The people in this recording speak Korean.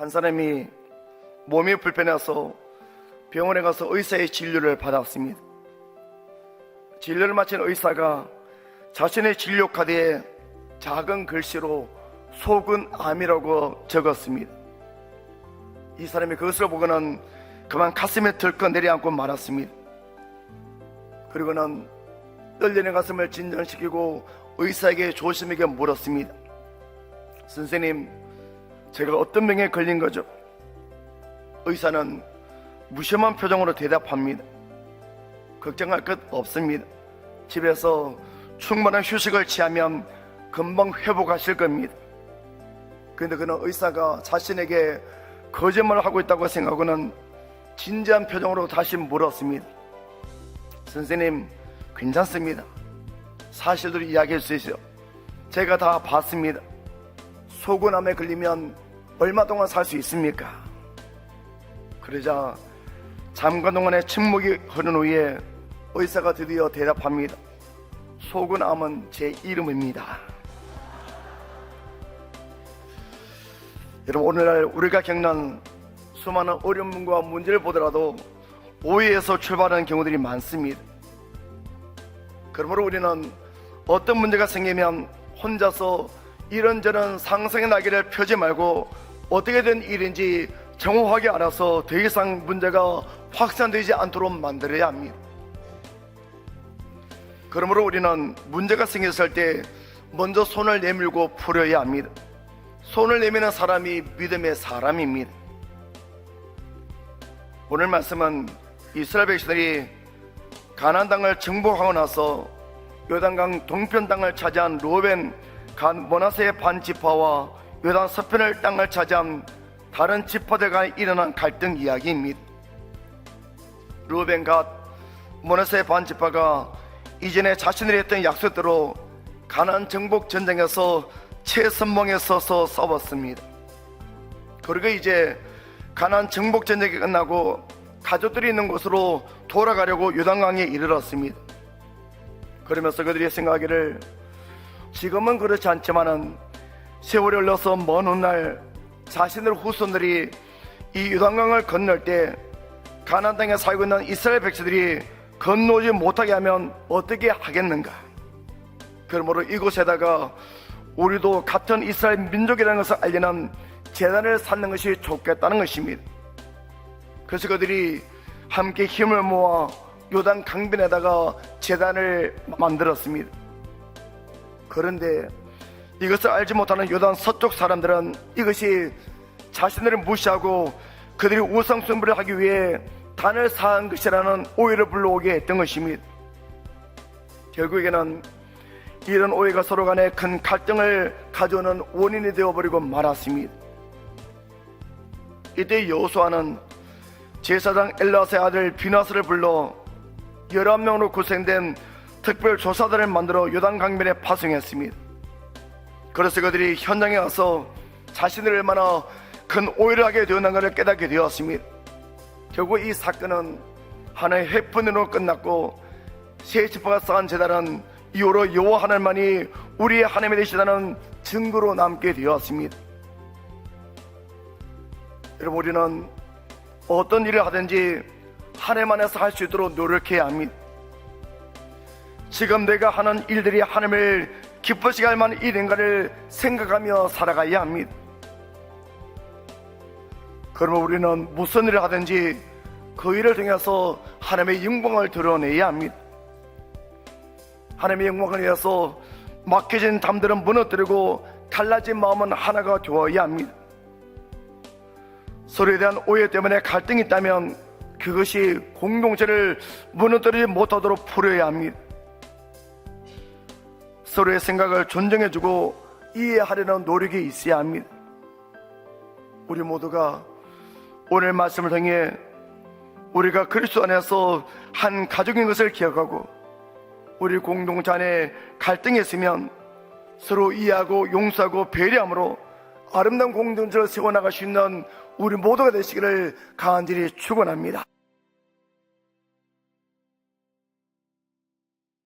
한 사람이 몸이 불편해서 병원에 가서 의사의 진료를 받았습니다. 진료를 마친 의사가 자신의 진료 카드에 작은 글씨로 속은 암이라고 적었습니다. 이 사람이 그것을 보고는 그만 가슴에 들컥 내려앉고 말았습니다. 그리고는 떨리는 가슴을 진정시키고 의사에게 조심하게 물었습니다. 선생님, 제가 어떤 병에 걸린 거죠? 의사는 무심한 표정으로 대답합니다. 걱정할 것 없습니다. 집에서 충분한 휴식을 취하면 금방 회복하실 겁니다. 그런데 그는 의사가 자신에게 거짓말을 하고 있다고 생각하고는 진지한 표정으로 다시 물었습니다. 선생님, 괜찮습니다. 사실대로 이야기할 수 있어요. 제가 다 봤습니다. 소근암에 걸리면 얼마 동안 살 수 있습니까? 그러자 잠깐 동안의 침묵이 흐른 후에 의사가 드디어 대답합니다. 소근암은 제 이름입니다. 여러분, 오늘날 우리가 겪는 수많은 어려움과 문제를 보더라도 오해에서 출발하는 경우들이 많습니다. 그러므로 우리는 어떤 문제가 생기면 혼자서 이런저런 상상의 날개를 펴지 말고 어떻게 된 일인지 정확하게 알아서 더 이상 문제가 확산되지 않도록 만들어야 합니다. 그러므로 우리는 문제가 생겼을 때 먼저 손을 내밀고 풀어야 합니다. 손을 내미는 사람이 믿음의 사람입니다. 오늘 말씀은 이스라엘 백성들이 가나안 땅을 정복하고 나서 요단강 동편 땅을 차지한 루벤, 갓, 므낫세의 반 지파와 요단 서편을 땅을 차지한 다른 지파들과 일어난 갈등 이야기입니다. 루벤, 갓, 므낫세의 반 지파가 이전에 자신들이 했던 약속대로 가나안 정복 전쟁에서 최선봉에 서서 싸웠습니다. 그리고 이제 가나안 정복 전쟁이 끝나고 가족들이 있는 곳으로 돌아가려고 요단강에 이르렀습니다. 그러면서 그들이 생각하기를 지금은 그렇지 않지만은 세월이 흘러서 먼 훗날 자신들 후손들이 이 요단강을 건널 때 가나안 땅에 살고 있는 이스라엘 백성들이 건너지 못하게 하면 어떻게 하겠는가? 그러므로 이곳에다가 우리도 같은 이스라엘 민족이라는 것을 알리는 제단을 쌓는 것이 좋겠다는 것입니다. 그래서 그들이 함께 힘을 모아 요단 강변에다가 제단을 만들었습니다. 그런데 이것을 알지 못하는 요단 서쪽 사람들은 이것이 자신들을 무시하고 그들이 우상 숭배를 하기 위해 단을 쌓은 것이라는 오해를 불러오게 했던 것입니다. 결국에는 이런 오해가 서로 간에 큰 갈등을 가져오는 원인이 되어버리고 말았습니다. 이때 여호수아는 제사장 엘라사의 아들 비나스를 불러 11명으로 구성된 특별조사단을 만들어 요단 강변에 파송했습니다. 그래서 그들이 현장에 가서 자신들이 얼마나 큰 오해를 하게 되었는가를 깨닫게 되었습니다. 결국 이 사건은 하나의 해프닝으로 끝났고 세 지파가 쌓은 제단은 이후로 여호와 하나님만이 우리의 하나님이 되시다는 증거로 남게 되었습니다. 여러분, 우리는 어떤 일을 하든지 하나님 안에서 할 수 있도록 노력해야 합니다. 지금 내가 하는 일들이 하나님을 기쁘시게 할 만한 일인가를 생각하며 살아가야 합니다. 그러면 우리는 무슨 일을 하든지 그 일을 통해서 하나님의 영광을 드러내야 합니다. 하나님의 영광을 위해서 막혀진 담들은 무너뜨리고 갈라진 마음은 하나가 되어야 합니다. 서로에 대한 오해 때문에 갈등이 있다면 그것이 공동체를 무너뜨리지 못하도록 풀어야 합니다. 서로의 생각을 존중해주고 이해하려는 노력이 있어야 합니다. 우리 모두가 오늘 말씀을 통해 우리가 그리스도 안에서 한 가족인 것을 기억하고 우리 공동체 안에 갈등이 있으면 서로 이해하고 용서하고 배려함으로 아름다운 공동체를 세워나갈 수 있는 우리 모두가 되시기를 간절히 축원합니다.